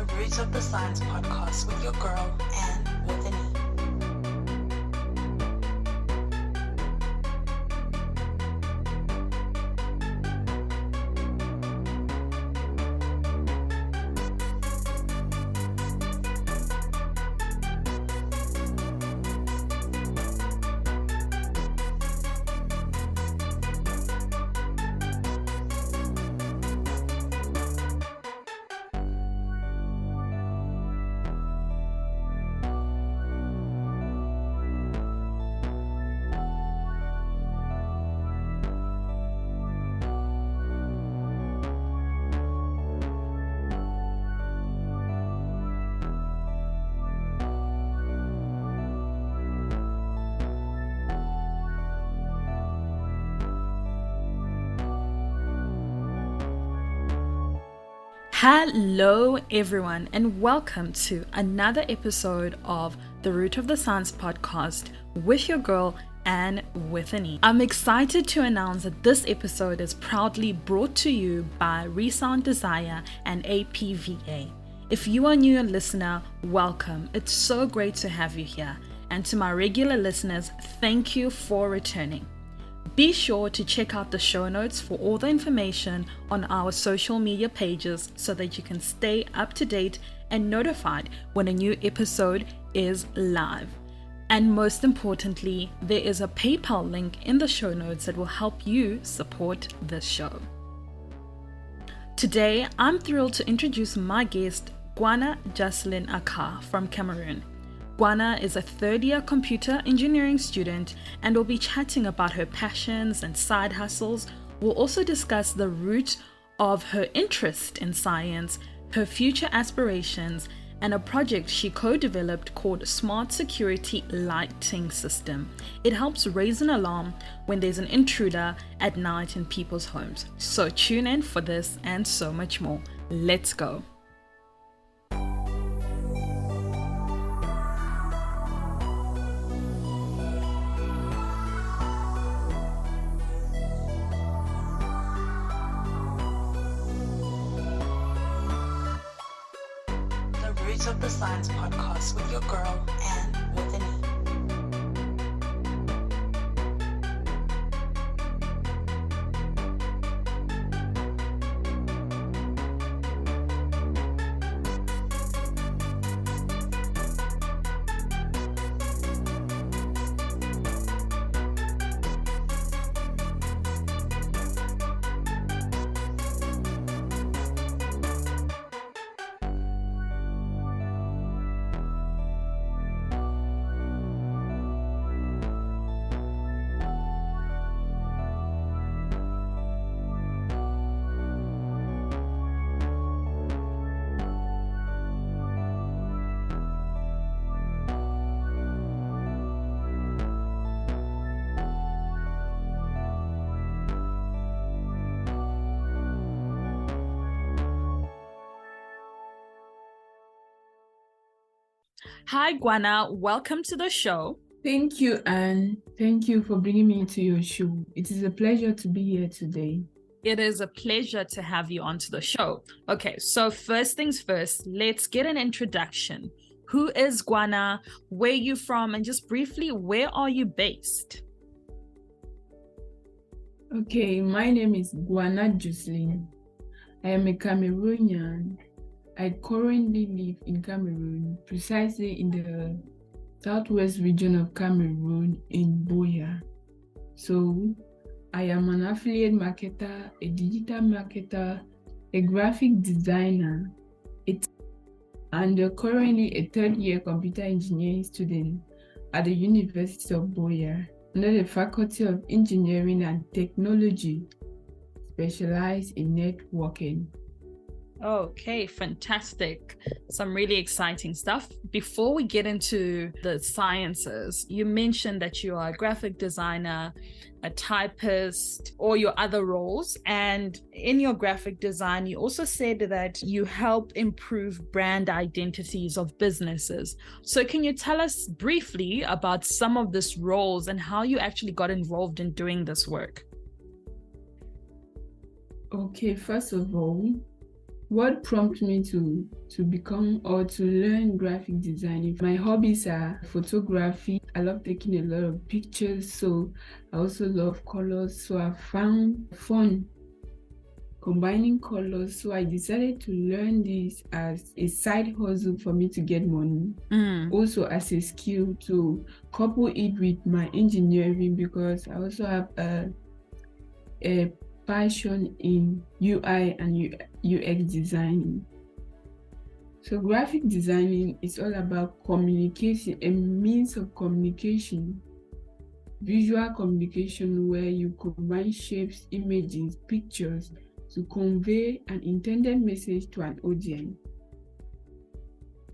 the Roots of the Science podcast with your girl, Anne with an E. Hello everyone, and welcome to another episode of the Root of the Science podcast with your girl Anne with an E. I'm excited to announce that this episode is proudly brought to you by Resound Desire and APVA. If you are a new listener, welcome. It's so great to have you here. And to my regular listeners, thank you for returning. Be sure to check out the show notes for all the information on our social media pages so that you can stay up to date and notified when a new episode is live. And most importantly, there is a PayPal link in the show notes that will help you support this show. Today, I'm thrilled to introduce my guest, Gwana Juslin Akah from Cameroon. Gwana is a third-year computer engineering student and will be chatting about her passions and side hustles. We'll also discuss the root of her interest in science, her future aspirations, and a project she co-developed called Smart Security Lighting System. It helps raise an alarm when there's an intruder at night in people's homes. So tune in for this and so much more. Let's go. Roots of the Science podcast with your girl, Anne with an E. Hi Gwana, welcome to the show. Thank you, Anne. Thank you for bringing me to your show. It is a pleasure to be here today. It is a pleasure to have you onto the show. Okay, so first things first, let's get an introduction. Who is Gwana? Where are you from? And just briefly, where are you based? Okay, my name is Gwana Juslin. I am a Cameroonian. I currently live in Cameroon, precisely in the southwest region of Cameroon in Buea. So, I am an affiliate marketer, a digital marketer, a graphic designer, and currently a third-year computer engineering student at the University of Buea under the Faculty of Engineering and Technology, specialized in networking. Okay, fantastic. Some really exciting stuff. Before we get into the sciences, you mentioned that you are a graphic designer, a typist, or your other roles. And in your graphic design, you also said that you help improve brand identities of businesses. So can you tell us briefly about some of these roles and how you actually got involved in doing this work? Okay, first of all, What prompted me to become or to learn graphic design? My hobbies are photography. I love taking a lot of pictures, so I also love colors. So I found fun combining colors. So I decided to learn this as a side hustle for me to get money. Also as a skill to couple it with my engineering, because I also have a passion in UI and UX designing. So graphic designing is all about communication, a means of communication, visual communication, where you combine shapes, images, pictures to convey an intended message to an audience.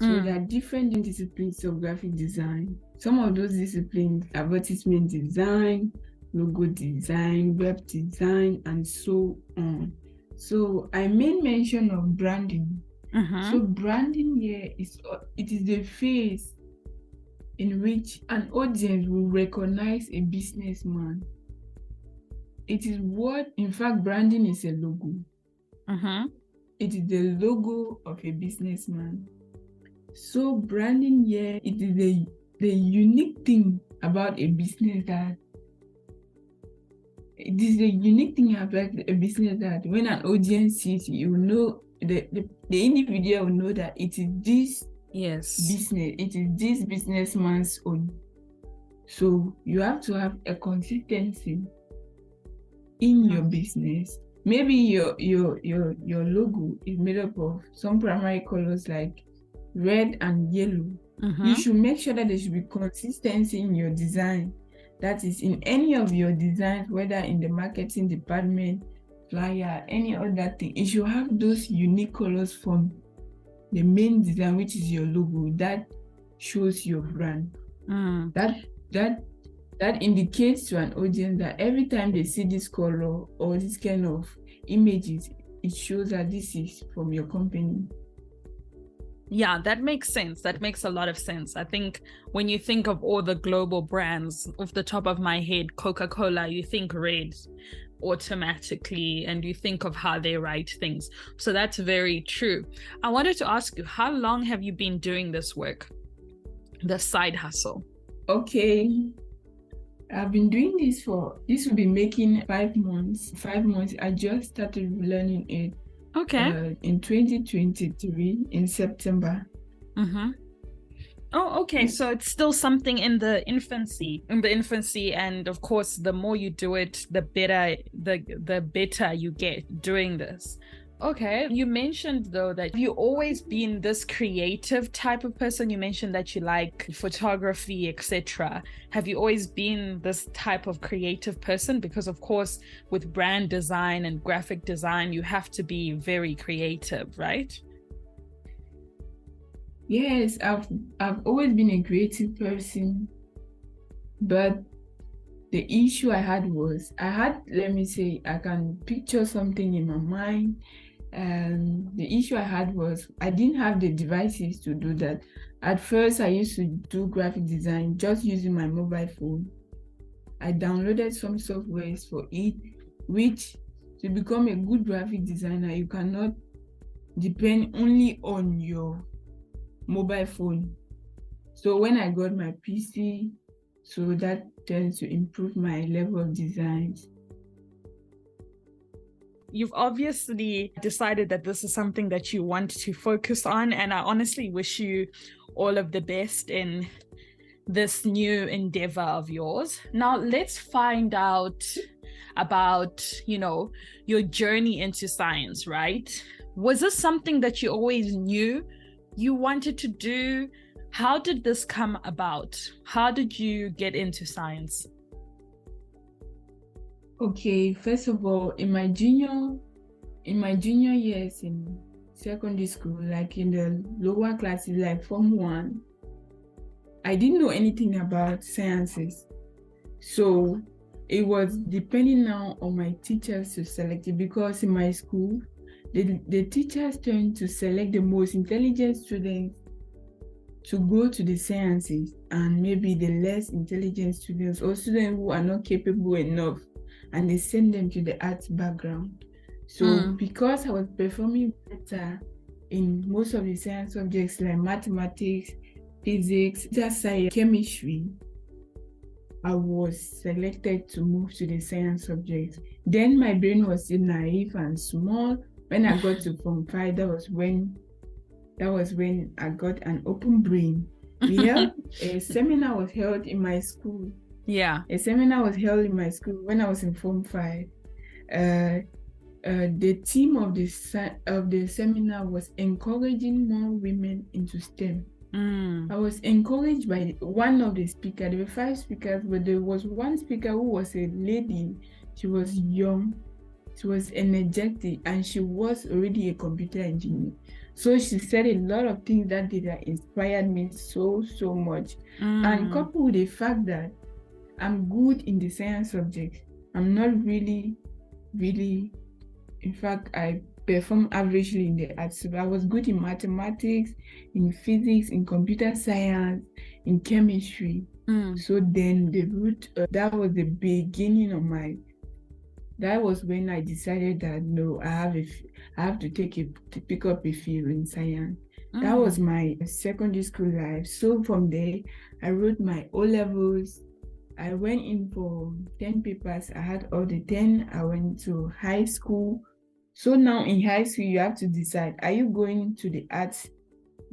So there are different disciplines of graphic design. Some of those disciplines: advertisement design, logo design, web design, and so on. So I made mention of branding. So branding here is the phase in which an audience will recognize a businessman. It is what, in fact, branding is a logo. It is the logo of a businessman. So branding here, it is the unique thing about a business that it is the unique thing about a business that when an audience sees it, you know, the individual will know that it is this business, it is this businessman's own. So you have to have a consistency in your business. Maybe your logo is made up of some primary colors like red and yellow. You should make sure that there should be consistency in your design. That is, in any of your designs, whether in the marketing department, flyer, any other thing, it should have those unique colors from the main design, which is your logo, that shows your brand. That indicates to an audience that every time they see this color or this kind of images, it shows that this is from your company. Yeah, that makes sense. That makes a lot of sense. I think when you think of all the global brands, off the top of my head, Coca-Cola, you think red automatically, and you think of how they write things. So that's very true. I wanted to ask you, how long have you been doing this work, the side hustle? Okay, I've been doing this will be making 5 months. 5 months. I just started learning it. Okay. In 2023, in September. Oh, okay. So it's still something in the infancy, and of course, the more you do it, the better you get doing this. Okay. You mentioned though that you've always been this creative type of person. You mentioned that you like photography, etc. Have you always been this type of creative person? Because of course, with brand design and graphic design, you have to be very creative, right? Yes, I've always been a creative person, but the issue I had was let me say, I can picture something in my mind. And the issue I had was I didn't have the devices to do that. At first, I used to do graphic design just using my mobile phone. I downloaded some softwares for it, which to become a good graphic designer, you cannot depend only on your mobile phone. So when I got my PC, so that tends to improve my level of designs. You've obviously decided that this is something that you want to focus on, and I honestly wish you all of the best in this new endeavor of yours. Now, let's find out about, your journey into science, right? Was this something that you always knew you wanted to do? How did this come about? How did you get into science? Okay, first of all, in my junior years in secondary school, like in the lower classes, like Form 1, I didn't know anything about sciences. So it was depending now on my teachers to select it, because in my school, the teachers tend to select the most intelligent students to go to the sciences, and maybe the less intelligent students or students who are not capable enough, and they send them to the arts background. So because I was performing better in most of the science subjects like mathematics, physics, science, chemistry, I was selected to move to the science subject. Then my brain was still naive and small. When I got to Form 5, that was when I got an open brain. A seminar was held in my school. Yeah. A seminar was held in my school when I was in Form 5. The theme of the seminar was encouraging more women into STEM. I was encouraged by one of the speakers. There were 5 speakers, but there was one speaker who was a lady. She was young, she was energetic, and she was already a computer engineer. So she said a lot of things that inspired me so much. And coupled with the fact that I'm good in the science subject, I'm not really, in fact, I perform averagely in the arts. So I was good in mathematics, in physics, in computer science, in chemistry. So then that was the beginning of that was when I decided that no, I have to pick up a field in science. That was my secondary school life. So from there, I wrote my O-levels. I went in for 10 papers. I had all the 10. I went to high school. So now in high school, you have to decide, are you going to the arts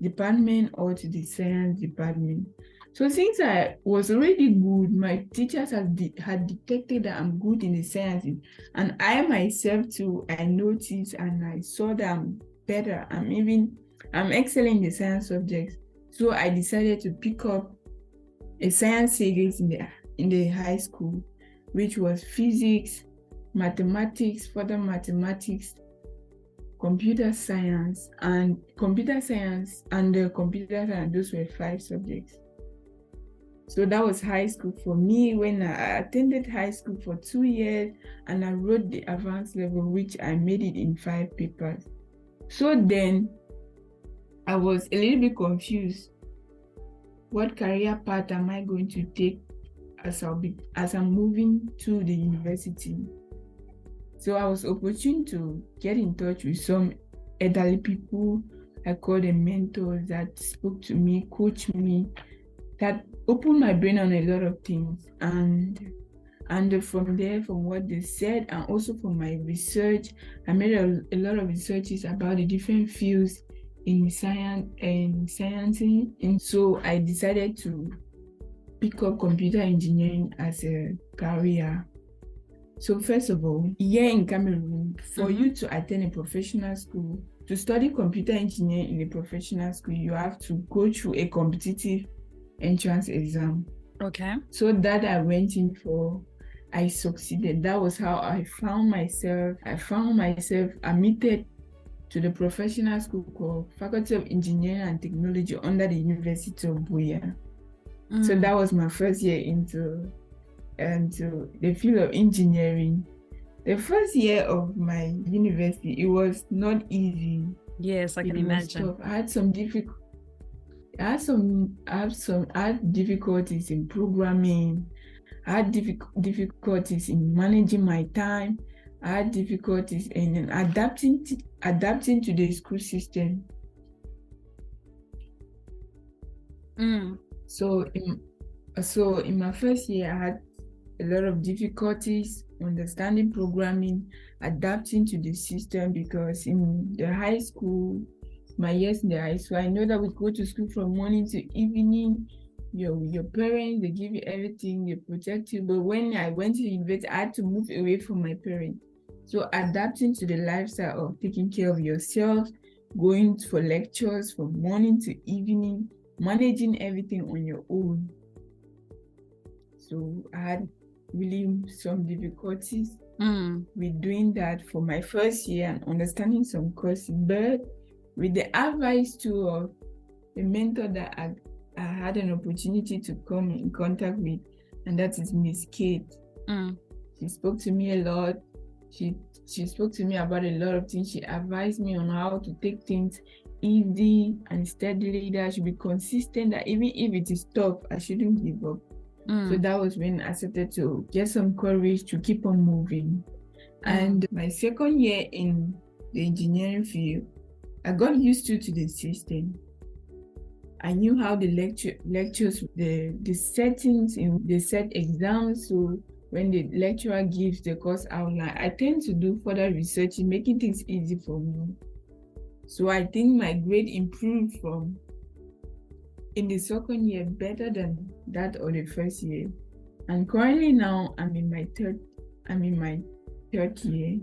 department or to the science department? So since I was already good, my teachers had detected that I'm good in the sciences. And I myself too, I noticed and I saw that I'm better. I'm excellent in the science subjects. So I decided to pick up a science series in the high school, which was physics, mathematics, further mathematics, computer science, and computer science. Those were 5 subjects. So that was high school for me. When I attended high school for 2 years, and I wrote the advanced level, which I made it in 5 papers. So then I was a little bit confused. What career path am I going to take as I'm moving to the university? So I was opportune to get in touch with some elderly people. I called them mentors that spoke to me, coached me, that opened my brain on a lot of things. And from there, from what they said, and also from my research, I made a lot of researches about the different fields in science and sciencing. And so I decided to pick up computer engineering as a career. So first of all, here in Cameroon, for you to attend a professional school, to study computer engineering in a professional school, you have to go through a competitive entrance exam. Okay. So that I went in for, I succeeded. That was how I found myself. Admitted to the professional school called Faculty of Engineering and Technology under the University of Buea. So that was my first year into the field of engineering. The first year of my university, it was not easy. Yes, I can imagine. Tough. I had difficulties in programming. I had difficulties in managing my time. I had difficulties in adapting to the school system. So in my first year, I had a lot of difficulties understanding programming, adapting to the system, because in the high school, my years in the high school, I know that we go to school from morning to evening. Your parents, they give you everything, they protect you. But when I went to university, I had to move away from my parents. So adapting to the lifestyle of taking care of yourself, going for lectures from morning to evening, managing everything on your own. So I had really some difficulties with doing that for my first year and understanding some courses. But with the advice too of a mentor that I had an opportunity to come in contact with, and that is Miss Kate. She spoke to me a lot. She spoke to me about a lot of things. She advised me on how to take things easy and steadily, that I should be consistent, that even if it is tough, I shouldn't give up. So that was when I started to get some courage to keep on moving. And my second year in the engineering field, I got used to the system. I knew how the lectures, the settings in the set exams. So when the lecturer gives the course outline, I tend to do further research, making things easy for me. So I think my grade improved from in the second year better than that of the first year. And currently now I'm in my third year,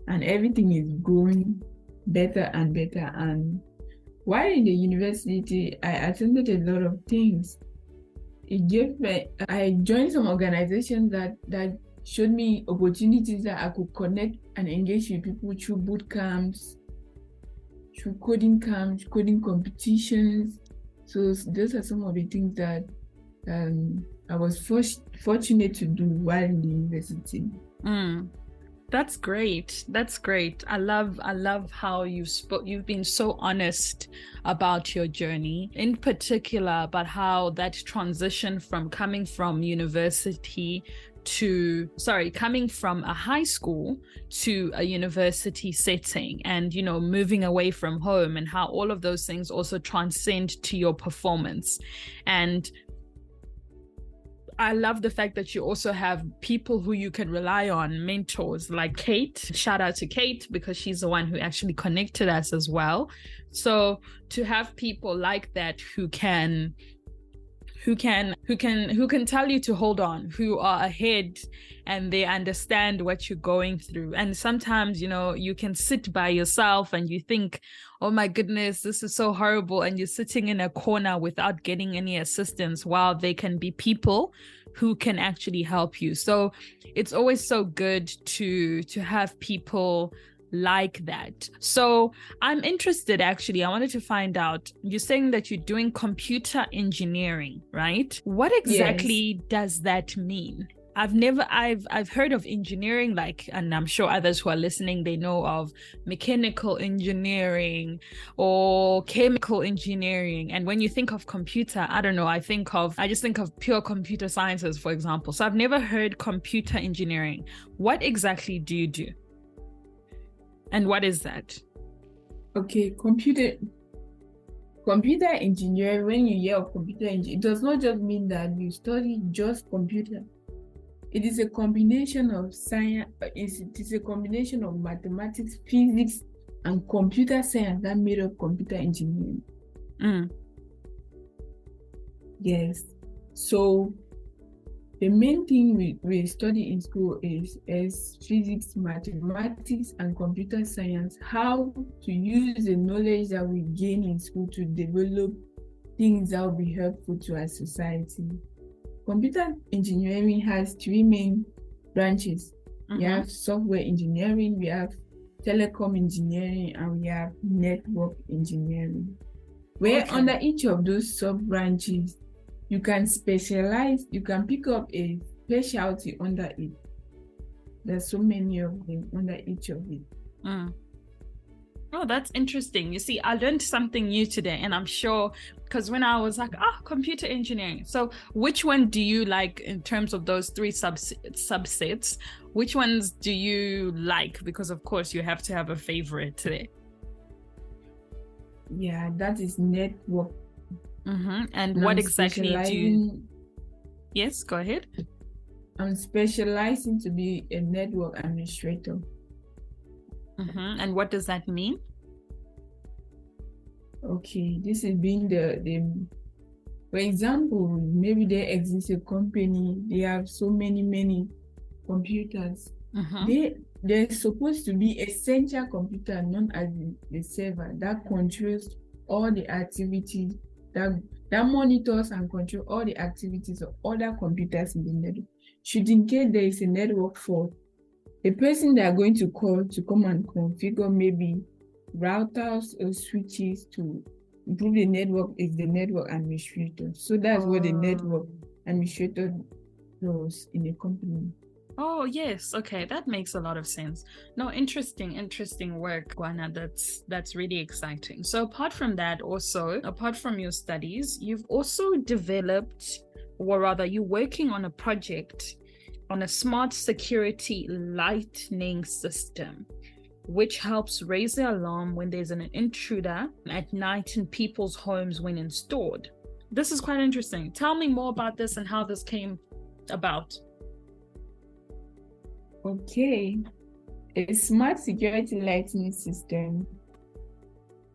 and everything is going better and better. And while in the university, I attended a lot of things. I joined some organizations that showed me opportunities that I could connect and engage with people through boot camps, through coding camps, coding competitions. So those are some of the things that I was fortunate to do while in the university. That's great. That's great. I love how you've been so honest about your journey, in particular about how that transition from coming from a high school to a university setting, and moving away from home, and how all of those things also transcend to your performance. And I love the fact that you also have people who you can rely on, mentors like Kate. Shout out to Kate, because she's the one who actually connected us as well. So to have people like that who can tell you to hold on, who are ahead and they understand what you're going through. And sometimes, you can sit by yourself and you think, oh my goodness, this is so horrible. And you're sitting in a corner without getting any assistance, while there can be people who can actually help you. So it's always so good to have people like that. So I'm interested, actually, I wanted to find out, you're saying that you're doing computer engineering, right? What exactly does that mean? I've heard of engineering, and I'm sure others who are listening, they know of mechanical engineering or chemical engineering. And when you think of computer, I don't know, I just think of pure computer sciences, for example. So I've never heard computer engineering. What exactly do you do? And what is that? Okay, computer engineering, when you hear of computer engineering, it does not just mean that you study just computer. It is a combination of science, it is a combination of mathematics, physics, and computer science that made up computer engineering. Yes. So the main thing we study in school is physics, mathematics, and computer science, how to use the knowledge that we gain in school to develop things that will be helpful to our society. Computer engineering has three main branches. We have software engineering, we have telecom engineering, and we have network engineering. Where under each of those sub-branches, you can specialize, you can pick up a specialty under it. There's so many of them under each of it. Oh, that's interesting. You see, I learned something new today, and I'm sure, because when I was like, computer engineering. So which one do you like in terms of those three subsets? Which ones do you like? Because of course you have to have a favorite today. Yeah, that is network. And what exactly do you... Yes, go ahead. I'm specializing to be a network administrator. And what does that mean? Okay, this is being the for example, maybe there exists a company, they have so many computers. There's supposed to be a central computer known as the server that controls all the activities, that monitors and controls all the activities of other computers in the network. Should in case there is a network fault, the person they are going to call to come and configure maybe routers or switches to improve the network is the network administrator. So that's what the network administrator does in a company. Oh, yes. Okay, that makes a lot of sense. No, interesting work, Gwana. That's really exciting. So apart from that, also, apart from your studies, you've also developed, or rather, you're working on a project on a smart security lightning system, which helps raise the alarm when there's an intruder at night in people's homes when installed. This is quite interesting. Tell me more about this and how this came about. Okay. A smart security lighting system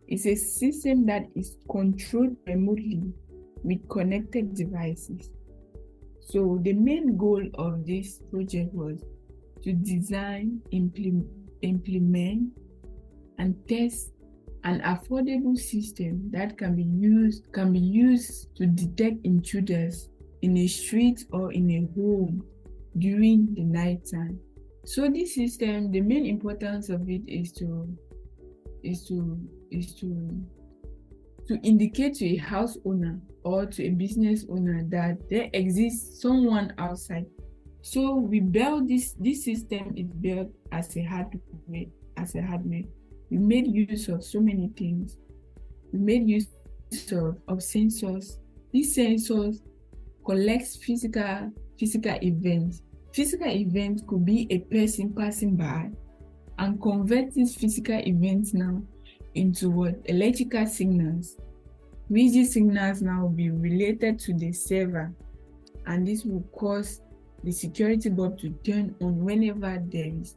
is a system that is controlled remotely with connected devices. So the main goal of this project was to design, implement, and test an affordable system that can be used to detect intruders in a street or in a home during the night time. So this system, the main importance of it is to indicate to a house owner or to a business owner that there exists someone outside. So we built this system is built as a hardware. We made use of so many things. We made use of sensors. These sensors collects physical events. Physical events could be a person passing by, and convert these physical events now into what? Electrical signals. These signals now will be related to the server, and this will cause the security bulb to turn on whenever there is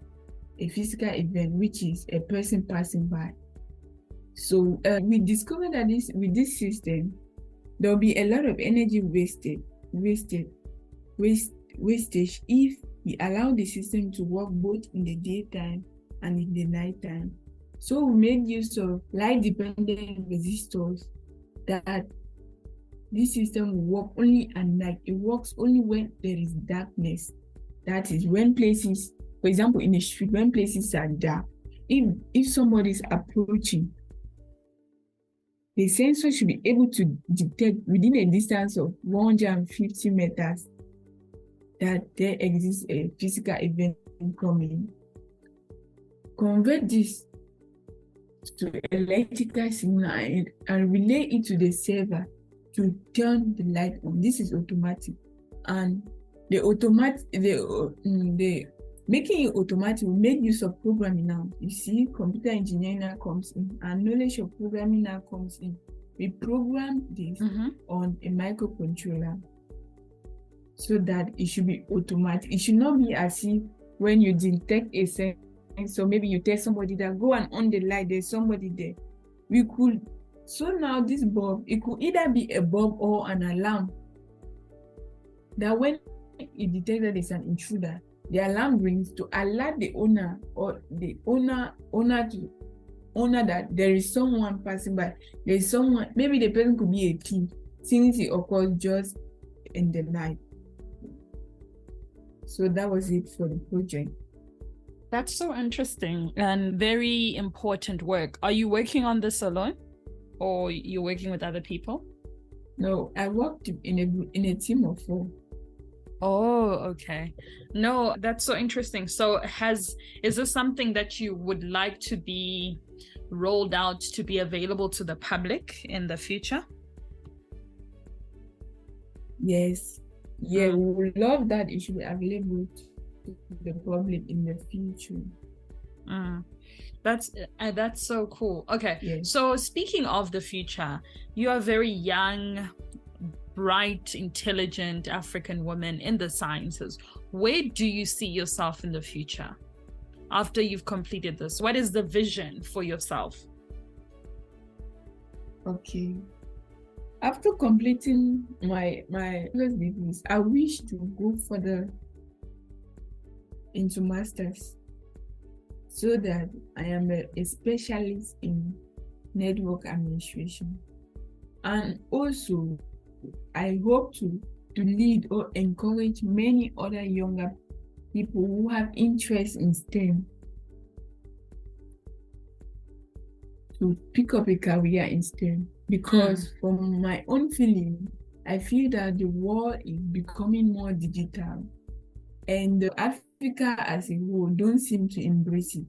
a physical event, which is a person passing by. So we discovered that with this system, there will be a lot of energy wastage if we allow the system to work both in the daytime and in the nighttime. So we made use of light-dependent resistors that this system will work only at night. It works only when there is darkness. That is when places, for example, in a street, when places are dark, if somebody is approaching, the sensor should be able to detect within a distance of 150 meters that there exists a physical event coming. Convert this to electrical signal and relay it to the server to turn the light on. This is automatic, and the making it automatic will make use of programming now. You see, computer engineering now comes in, and knowledge of programming now comes in. We program this on a microcontroller so that it should be automatic. It should not be as if when you detect a sensor, so maybe you tell somebody that go and on the light, there's somebody there. So now this bulb, it could either be a bulb or an alarm. That when it detects that there's an intruder, the alarm rings to alert the owner or the owner that there is someone passing by. There is someone, maybe the person could be a thief, since it occurs just in the night. So that was it for the project. That's so interesting and very important work. Are you working on this alone, or you're working with other people? No, I worked in a team of 4. Oh, okay. No, that's so interesting. So is this something that you would like to be rolled out to be available to the public in the future? Yes. Yeah, we would love that it should be available to the public in the future. That's so cool. Okay. Yes. So speaking of the future, you are a very young, bright, intelligent African woman in the sciences. Where do you see yourself in the future after you've completed this? What is the vision for yourself? Okay. After completing my degrees, I wish to go further into masters so that I am a specialist in network administration. And also, I hope to lead or encourage many other younger people who have interest in STEM to pick up a career in STEM. Because from my own feeling, I feel that the world is becoming more digital, and Africa as a whole don't seem to embrace it.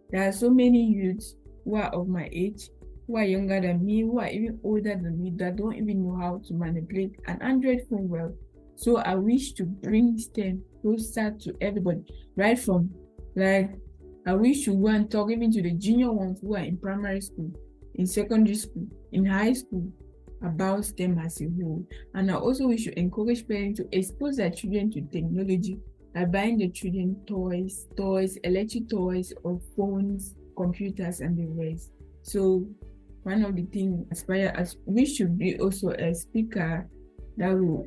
There are so many youths who are of my age, who are younger than me, who are even older than me, that don't even know how to manipulate an Android phone well. So I wish to bring STEM closer to everybody, right from like I wish to go and talk even to the junior ones who are in primary school, in secondary school, in high school about STEM as a whole. And I also wish to encourage parents to expose their children to technology by buying the children toys, electric toys, or phones, computers, and the rest. So one of the things aspire as we should be also a speaker that will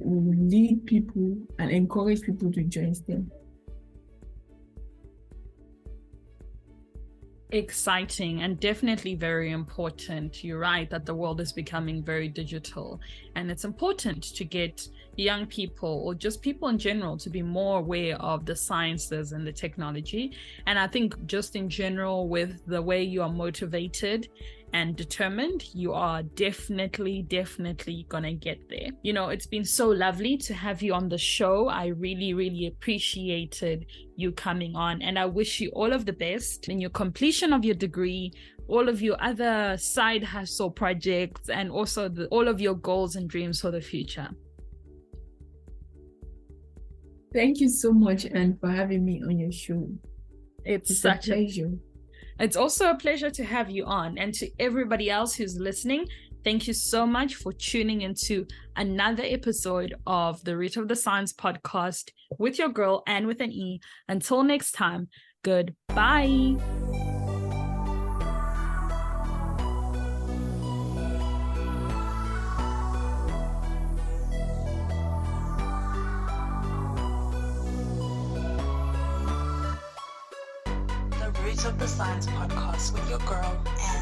lead people and encourage people to join STEM. Exciting and definitely very important. You're right that the world is becoming very digital, and it's important to get young people or just people in general to be more aware of the sciences and the technology. And I think just in general, with the way you are motivated and determined, you are definitely gonna get there. You know, it's been so lovely to have you on the show. I really appreciated you coming on, and I wish you all of the best in your completion of your degree, all of your other side hustle projects, and also all of your goals and dreams for the future. Thank you so much, Anne, for having me on your show. It's such a pleasure. It's also a pleasure to have you on. And to everybody else who's listening, thank you so much for tuning into another episode of the Root of the Science podcast with your girl, Anne with an E. Until next time, goodbye. The Roots of the Science podcast with your girl, Anne.